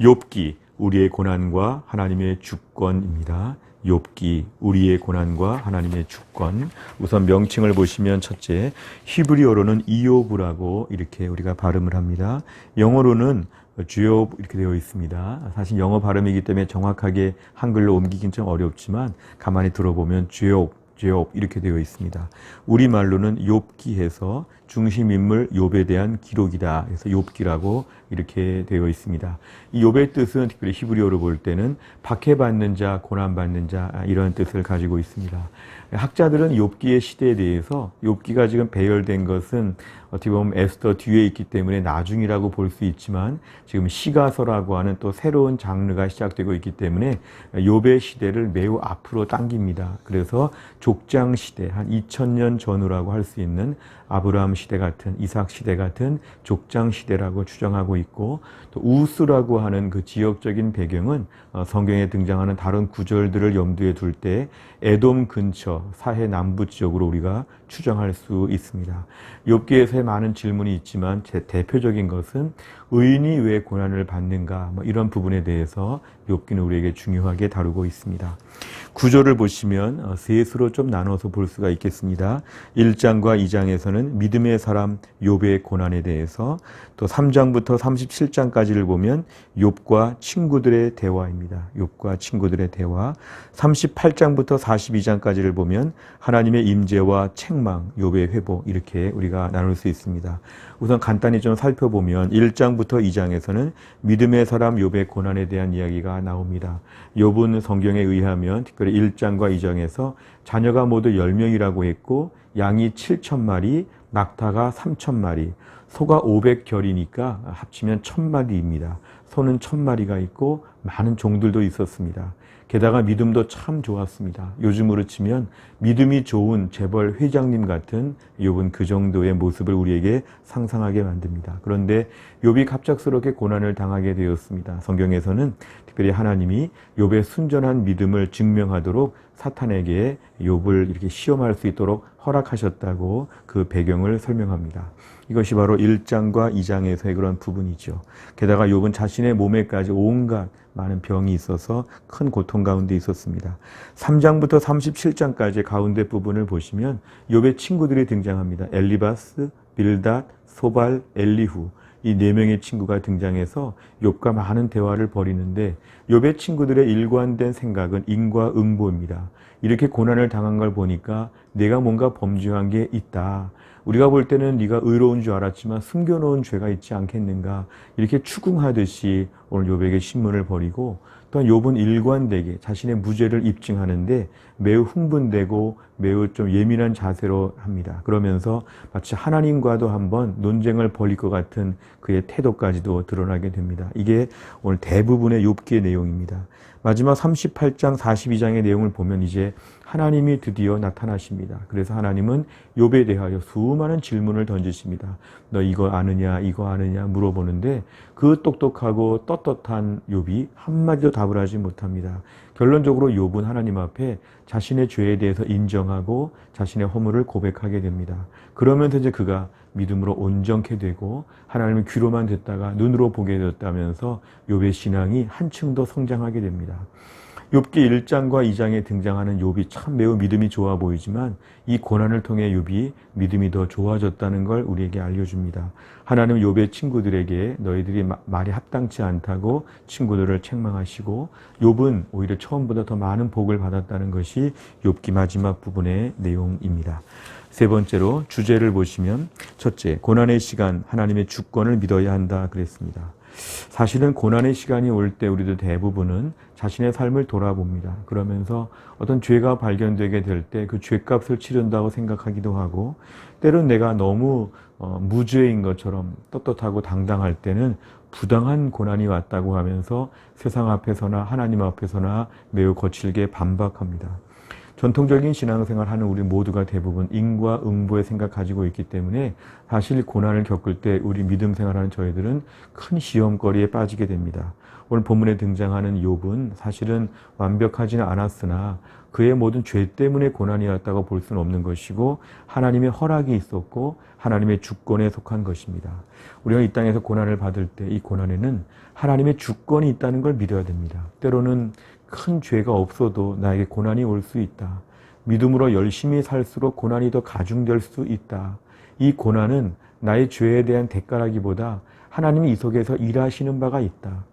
욥기 우리의 고난과 하나님의 주권입니다. 욥기 우리의 고난과 하나님의 주권. 우선 명칭을 보시면 첫째, 히브리어로는 이욥이라고 이렇게 우리가 발음을 합니다. 영어로는 주욥 이렇게 되어 있습니다. 사실 영어 발음이기 때문에 정확하게 한글로 옮기긴 좀 어렵지만 가만히 들어보면 주욥 이렇게 되어 있습니다. 우리말로는 욥기해서 중심인물 욥에 대한 기록이다. 그래서 욥기라고 이렇게 되어 있습니다. 이 욥의 뜻은 특별히 히브리어로 볼 때는 박해받는 자, 고난받는 자 이런 뜻을 가지고 있습니다. 학자들은 욥기의 시대에 대해서 욥기가 지금 배열된 것은 어떻게 보면 에스더 뒤에 있기 때문에 나중이라고 볼 수 있지만 지금 시가서라고 하는 또 새로운 장르가 시작되고 있기 때문에 욥의 시대를 매우 앞으로 당깁니다. 그래서 족장 시대, 한 2000년 전후라고 할 수 있는 아브라함 시대 같은, 이삭 시대 같은 족장 시대라고 추정하고 있고, 또 우스라고 하는 그 지역적인 배경은 성경에 등장하는 다른 구절들을 염두에 둘 때 에돔 근처 사해 남부 지역으로 우리가 추정할 수 있습니다. 욥기에서의 많은 질문이 있지만 제 대표적인 것은 의인이 왜 고난을 받는가, 이런 부분에 대해서 욥기는 우리에게 중요하게 다루고 있습니다. 구절을 보시면 셋으로 좀 나눠서 볼 수가 있겠습니다. 1장과 2장에서는 믿음의 사람 욥의 고난에 대해서, 또 3장부터 37장까지를 보면 욥과 친구들의 대화입니다. 욥과 친구들의 대화. 38장부터 42장까지를 보면 하나님의 임재와 책망, 욥의 회복, 이렇게 우리가 나눌 수 있습니다. 우선 간단히 좀 살펴보면 1장부터 2장에서는 믿음의 사람 욥의 고난에 대한 이야기가 나옵니다. 욥은 성경에 의하면 특별히 1장과 2장에서 자녀가 모두 10명이라고 했고, 양이 7,000마리, 낙타가 3,000마리, 소가 500결이니까 합치면 1,000마리입니다. 소는 1,000마리가 있고 많은 종들도 있었습니다. 게다가 믿음도 참 좋았습니다. 요즘으로 치면 믿음이 좋은 재벌 회장님 같은 욥은 그 정도의 모습을 우리에게 상상하게 만듭니다. 그런데 욥이 갑작스럽게 고난을 당하게 되었습니다. 성경에서는 특별히 하나님이 욥의 순전한 믿음을 증명하도록 사탄에게 욥을 이렇게 시험할 수 있도록 허락하셨다고 그 배경을 설명합니다. 이것이 바로 1장과 2장에서의 그런 부분이죠. 게다가 욥은 자신의 몸에까지 온갖 많은 병이 있어서 큰 고통 가운데 있었습니다. 3장부터 37장까지 가운데 부분을 보시면 욥의 친구들이 등장합니다. 엘리바스, 빌닷, 소발, 엘리후, 이 4명의 친구가 등장해서 욥과 많은 대화를 벌이는데, 욥의 친구들의 일관된 생각은 인과응보입니다. 이렇게 고난을 당한 걸 보니까 내가 뭔가 범죄한 게 있다. 우리가 볼 때는 네가 의로운 줄 알았지만 숨겨놓은 죄가 있지 않겠는가, 이렇게 추궁하듯이 오늘 욥에게 신문을 벌이고, 또한 욥은 일관되게 자신의 무죄를 입증하는데 매우 흥분되고 매우 좀 예민한 자세로 합니다. 그러면서 마치 하나님과도 한번 논쟁을 벌일 것 같은 그의 태도까지도 드러나게 됩니다. 이게 오늘 대부분의 욥기의 내용입니다. 마지막 38장, 42장의 내용을 보면 이제 하나님이 드디어 나타나십니다. 그래서 하나님은 욥에 대하여 수많은 질문을 던지십니다. 너 이거 아느냐, 이거 아느냐 물어보는데 그 똑똑하고 떳떳한 욥이 한마디도 답을 하지 못합니다. 결론적으로 욥은 하나님 앞에 자신의 죄에 대해서 인정하고 자신의 허물을 고백하게 됩니다. 그러면서 이제 그가 믿음으로 온전케 되고 하나님의 귀로만 듣다가 눈으로 보게 되었다면서 욥의 신앙이 한층 더 성장하게 됩니다. 욥기 1장과 2장에 등장하는 욥이 참 매우 믿음이 좋아 보이지만 이 고난을 통해 욥이 믿음이 더 좋아졌다는 걸 우리에게 알려줍니다. 하나님은 욥의 친구들에게 너희들이 말이 합당치 않다고 친구들을 책망하시고, 욥은 오히려 처음보다 더 많은 복을 받았다는 것이 욥기 마지막 부분의 내용입니다. 세 번째로 주제를 보시면, 첫째, 고난의 시간 하나님의 주권을 믿어야 한다 그랬습니다. 사실은 고난의 시간이 올 때 우리도 대부분은 자신의 삶을 돌아봅니다. 그러면서 어떤 죄가 발견되게 될 때 그 죄값을 치른다고 생각하기도 하고, 때론 내가 너무 무죄인 것처럼 떳떳하고 당당할 때는 부당한 고난이 왔다고 하면서 세상 앞에서나 하나님 앞에서나 매우 거칠게 반박합니다. 전통적인 신앙생활 하는 우리 모두가 대부분 인과응보의 생각 가지고 있기 때문에 사실 고난을 겪을 때 우리 믿음 생활하는 저희들은 큰 시험거리에 빠지게 됩니다. 오늘 본문에 등장하는 욥은 사실은 완벽하지는 않았으나 그의 모든 죄 때문에 고난이었다고 볼 수는 없는 것이고 하나님의 허락이 있었고 하나님의 주권에 속한 것입니다. 우리가 이 땅에서 고난을 받을 때 이 고난에는 하나님의 주권이 있다는 걸 믿어야 됩니다. 때로는 큰 죄가 없어도 나에게 고난이 올 수 있다. 믿음으로 열심히 살수록 고난이 더 가중될 수 있다. 이 고난은 나의 죄에 대한 대가라기보다 하나님이 이 속에서 일하시는 바가 있다.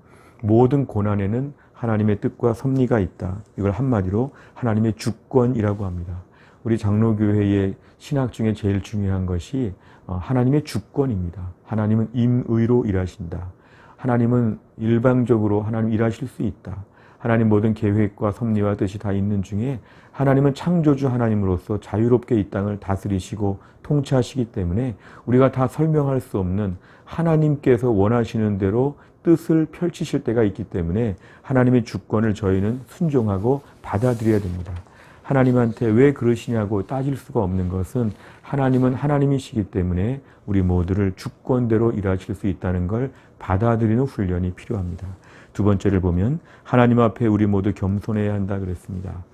모든 고난에는 하나님의 뜻과 섭리가 있다. 이걸 한마디로 하나님의 주권이라고 합니다. 우리 장로교회의 신학 중에 제일 중요한 것이 하나님의 주권입니다. 하나님은 임의로 일하신다. 하나님은 일방적으로 하나님 일하실 수 있다. 하나님 모든 계획과 섭리와 뜻이 다 있는 중에 하나님은 창조주 하나님으로서 자유롭게 이 땅을 다스리시고 통치하시기 때문에 우리가 다 설명할 수 없는 하나님께서 원하시는 대로 뜻을 펼치실 때가 있기 때문에 하나님의 주권을 저희는 순종하고 받아들여야 됩니다. 하나님한테 왜 그러시냐고 따질 수가 없는 것은 하나님은 하나님이시기 때문에 우리 모두를 주권대로 일하실 수 있다는 걸 받아들이는 훈련이 필요합니다. 두 번째를 보면 하나님 앞에 우리 모두 겸손해야 한다 그랬습니다.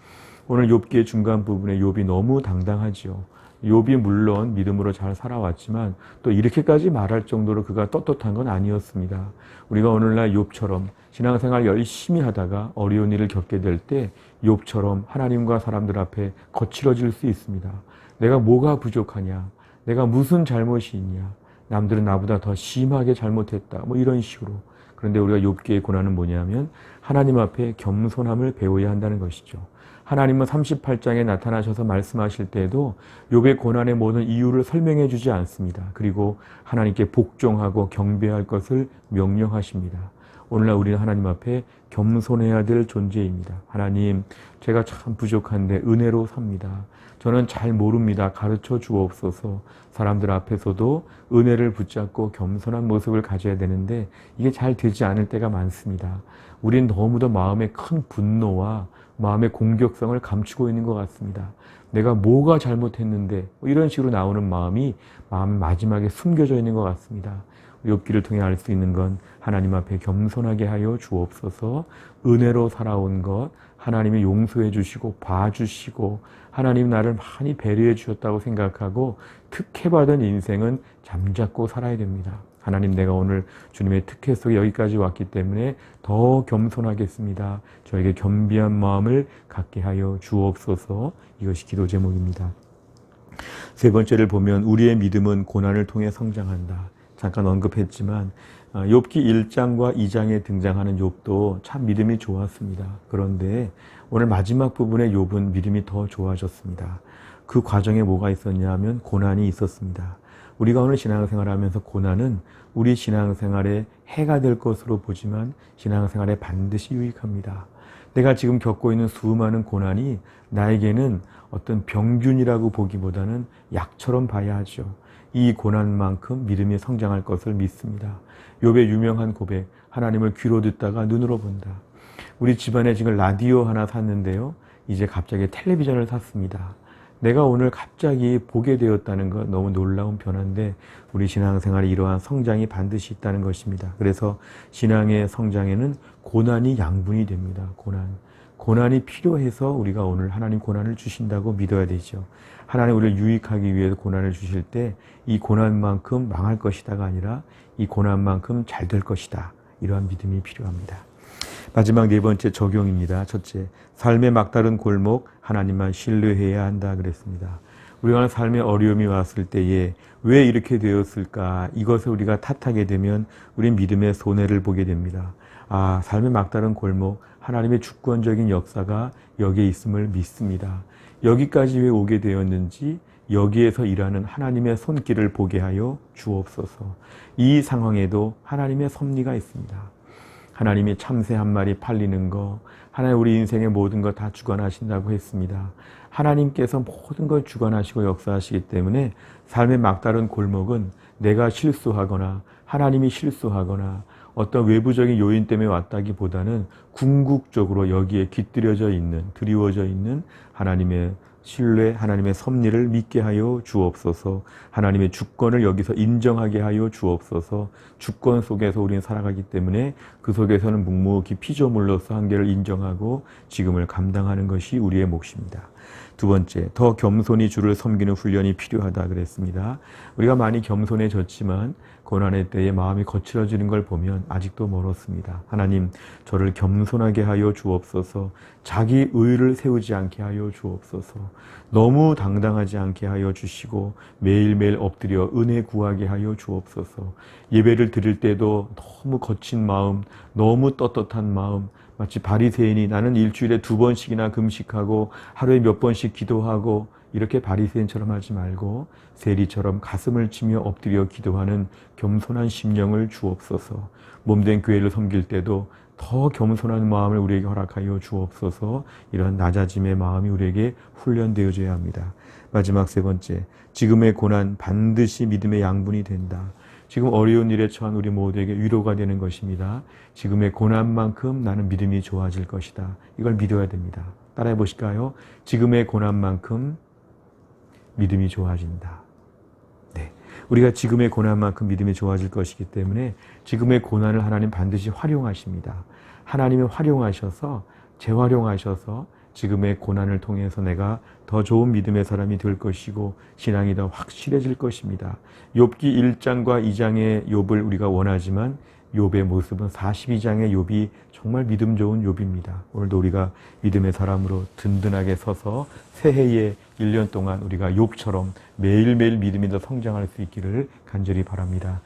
오늘 욥기의 중간 부분에 욥이 너무 당당하지요. 욥이 물론 믿음으로 잘 살아왔지만 또 이렇게까지 말할 정도로 그가 떳떳한 건 아니었습니다. 우리가 오늘날 욥처럼 신앙생활 열심히 하다가 어려운 일을 겪게 될 때 욥처럼 하나님과 사람들 앞에 거칠어질 수 있습니다. 내가 뭐가 부족하냐? 내가 무슨 잘못이 있냐? 남들은 나보다 더 심하게 잘못했다. 뭐 이런 식으로. 그런데 우리가 욥기의 고난은 뭐냐면 하나님 앞에 겸손함을 배워야 한다는 것이죠. 하나님은 38장에 나타나셔서 말씀하실 때에도 욥의 고난의 모든 이유를 설명해 주지 않습니다. 그리고 하나님께 복종하고 경배할 것을 명령하십니다. 오늘날 우리는 하나님 앞에 겸손해야 될 존재입니다. 하나님, 제가 참 부족한데 은혜로 삽니다. 저는 잘 모릅니다. 가르쳐 주옵소서. 사람들 앞에서도 은혜를 붙잡고 겸손한 모습을 가져야 되는데 이게 잘 되지 않을 때가 많습니다. 우린 너무도 마음에 큰 분노와 마음의 공격성을 감추고 있는 것 같습니다. 내가 뭐가 잘못했는데 이런 식으로 나오는 마음이 마음 마지막에 숨겨져 있는 것 같습니다. 욥기를 통해 알 수 있는 건 하나님 앞에 겸손하게 하여 주옵소서. 은혜로 살아온 것 하나님이 용서해 주시고 봐주시고 하나님 나를 많이 배려해 주셨다고 생각하고 특혜받은 인생은 잠잡고 살아야 됩니다. 하나님, 내가 오늘 주님의 특혜 속에 여기까지 왔기 때문에 더 겸손하겠습니다. 저에게 겸비한 마음을 갖게 하여 주옵소서. 이것이 기도 제목입니다. 세 번째를 보면 우리의 믿음은 고난을 통해 성장한다. 잠깐 언급했지만 욥기 1장과 2장에 등장하는 욥도 참 믿음이 좋았습니다. 그런데 오늘 마지막 부분에 욥은 믿음이 더 좋아졌습니다. 그 과정에 뭐가 있었냐 하면 고난이 있었습니다. 우리가 오늘 신앙생활을 하면서 고난은 우리 신앙생활에 해가 될 것으로 보지만 신앙생활에 반드시 유익합니다. 내가 지금 겪고 있는 수많은 고난이 나에게는 어떤 병균이라고 보기보다는 약처럼 봐야 하죠. 이 고난만큼 믿음이 성장할 것을 믿습니다. 욥의 유명한 고백, 하나님을 귀로 듣다가 눈으로 본다. 우리 집안에 지금 라디오 하나 샀는데요. 이제 갑자기 텔레비전을 샀습니다. 내가 오늘 갑자기 보게 되었다는 것 너무 놀라운 변화인데 우리 신앙생활에 이러한 성장이 반드시 있다는 것입니다. 그래서 신앙의 성장에는 고난이 양분이 됩니다. 고난이 필요해서 우리가 오늘 하나님 고난을 주신다고 믿어야 되죠. 하나님 우리를 유익하기 위해서 고난을 주실 때 이 고난만큼 망할 것이다가 아니라 이 고난만큼 잘 될 것이다. 이러한 믿음이 필요합니다. 마지막 네 번째 적용입니다. 첫째, 삶의 막다른 골목 하나님만 신뢰해야 한다 그랬습니다. 우리가 삶의 어려움이 왔을 때에 왜 이렇게 되었을까? 이것을 우리가 탓하게 되면 우리 믿음의 손해를 보게 됩니다. 삶의 막다른 골목 하나님의 주권적인 역사가 여기에 있음을 믿습니다. 여기까지 왜 오게 되었는지 여기에서 일하는 하나님의 손길을 보게 하여 주옵소서. 이 상황에도 하나님의 섭리가 있습니다. 하나님이 참새 한 마리 팔리는 거, 하나님 우리 인생의 모든 것 다 주관하신다고 했습니다. 하나님께서 모든 걸 주관하시고 역사하시기 때문에 삶의 막다른 골목은 내가 실수하거나 하나님이 실수하거나 어떤 외부적인 요인 때문에 왔다기보다는 궁극적으로 여기에 깃들여져 있는, 드리워져 있는 하나님의 신뢰, 하나님의 섭리를 믿게 하여 주옵소서. 하나님의 주권을 여기서 인정하게 하여 주옵소서. 주권 속에서 우리는 살아가기 때문에 그 속에서는 묵묵히 피조물로서 한계를 인정하고 지금을 감당하는 것이 우리의 몫입니다. 두 번째, 더 겸손히 주를 섬기는 훈련이 필요하다 그랬습니다. 우리가 많이 겸손해졌지만 고난의 때에 마음이 거칠어지는 걸 보면 아직도 멀었습니다. 하나님, 저를 겸손하게 하여 주옵소서. 자기 의를 세우지 않게 하여 주옵소서. 너무 당당하지 않게 하여 주시고 매일매일 엎드려 은혜 구하게 하여 주옵소서. 예배를 드릴 때도 너무 거친 마음, 너무 떳떳한 마음, 마치 바리새인이 나는 일주일에 2번씩이나 금식하고 하루에 몇 번씩 기도하고 이렇게 바리새인처럼 하지 말고 세리처럼 가슴을 치며 엎드려 기도하는 겸손한 심령을 주옵소서. 몸된 교회를 섬길 때도 더 겸손한 마음을 우리에게 허락하여 주옵소서. 이런 낮아짐의 마음이 우리에게 훈련되어져야 합니다. 마지막 세 번째, 지금의 고난 반드시 믿음의 양분이 된다. 지금 어려운 일에 처한 우리 모두에게 위로가 되는 것입니다. 지금의 고난만큼 나는 믿음이 좋아질 것이다. 이걸 믿어야 됩니다. 따라해 보실까요? 지금의 고난만큼 믿음이 좋아진다. 네, 우리가 지금의 고난만큼 믿음이 좋아질 것이기 때문에 지금의 고난을 하나님 반드시 활용하십니다. 하나님이 활용하셔서 재활용하셔서 지금의 고난을 통해서 내가 더 좋은 믿음의 사람이 될 것이고 신앙이 더 확실해질 것입니다. 욥기 1장과 2장의 욥을 우리가 원하지만 욥의 모습은 42장의 욥이 정말 믿음 좋은 욥입니다. 오늘도 우리가 믿음의 사람으로 든든하게 서서 새해의 1년 동안 우리가 욥처럼 매일매일 믿음이 더 성장할 수 있기를 간절히 바랍니다.